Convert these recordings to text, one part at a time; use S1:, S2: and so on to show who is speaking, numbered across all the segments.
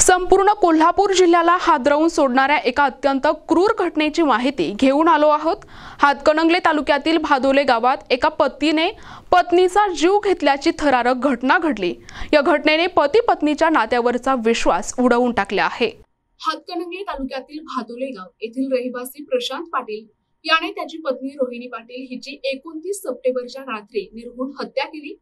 S1: संपूर्ण कोल्हापूर जिल्ह्याला हादरवून सोडणाऱ्या एका अत्यंत क्रूर घटनेची माहिती घेऊन आलो आहोत। हातकणंगले तालुक्यातील भादोले गावात एका पतीने पत्नीचा जीव घेतल्याची थरारक घटना घडली। या घटनेने पती पत्नीच्या नात्यावरचा विश्वास उडवून टाकला आहे।
S2: हातकणंगले तालुक्यातील भादोले गाव येथील रहिवासी प्रशांत पाटील याने त्याची पत्नी रोहिणी पाटील हिची 29 सप्टेंबरच्या रात्री निर्घृण हत्या केली।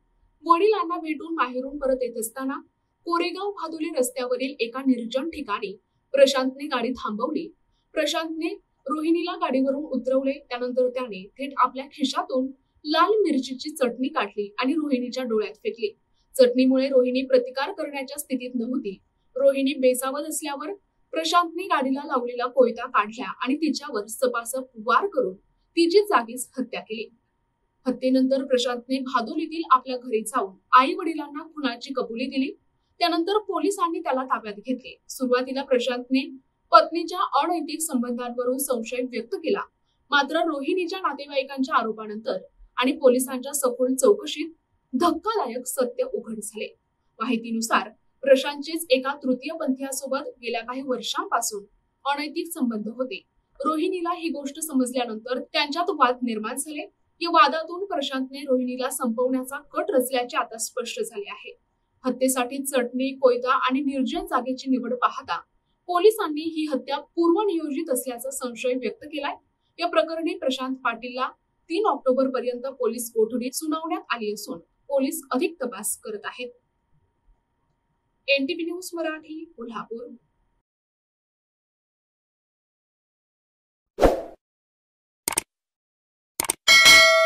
S2: वडिलांना भेटून माहेरून परत येत असताना कोरेगाव भादोले रस्त्यावरील एका निर्जन ठिकाणी प्रशांतने गाडी थांबवली। प्रशांतने रोहिणीला गाडीवरून उतरवले। त्यानंतर त्याने थेट आपल्या खिशातून लाल मिरचीची चटणी काढली आणि रोहिणीच्या डोळ्यात फेकली। चटणीमुळे रोहिणी प्रतिकार करण्याच्या स्थितीत नव्हती। रोहिणी बेसावध असल्यावर प्रशांतने गाडीला लावलेला कोयता काढला आणि तिच्यावर सपासप वार करून तिची जागीच हत्या केली। हत्येनंतर प्रशांतने भादोलीतील आपल्या घरी जाऊन आई वडिलांना खुनाची कबुली दिली। त्यानंतर पोलिसांनी त्याला ताब्यात घेतले। सुरुवातीला प्रशांतने पत्नीच्या अनैतिक संबंधांवरून संशय व्यक्त केला, मात्र रोहिणीच्या नातेवाईकांच्या आरोपानंतर आणि पोलिसांच्या सखोल चौकशीत धक्कादायक सत्य उघड झाले। माहितीनुसार प्रशांतचेच एका तृतीयपंथीयासोबत गेल्या काही वर्षांपासून अनैतिक संबंध होते। रोहिणीला ही गोष्ट समजल्यानंतर त्यांच्यात वाद निर्माण झाले। या वादातून प्रशांतने रोहिणीला संपवण्याचा कट रचल्याचे आता स्पष्ट झाले आहे। हत्येसाठी चटणी, कोयता आणि निर्जन जागेची निवड पाहता पोलिसांनी ही हत्या पूर्वनियोजित असल्याचा संशय व्यक्त केलाय। या प्रकरणी प्रशांत पाटीलला 3 ऑक्टोबर पर्यंत पोलीस कोठडी सुनावण्यात आली असून पोलीस अधिक तपास करत आहेत। NTV news Marathi, Kolhapur.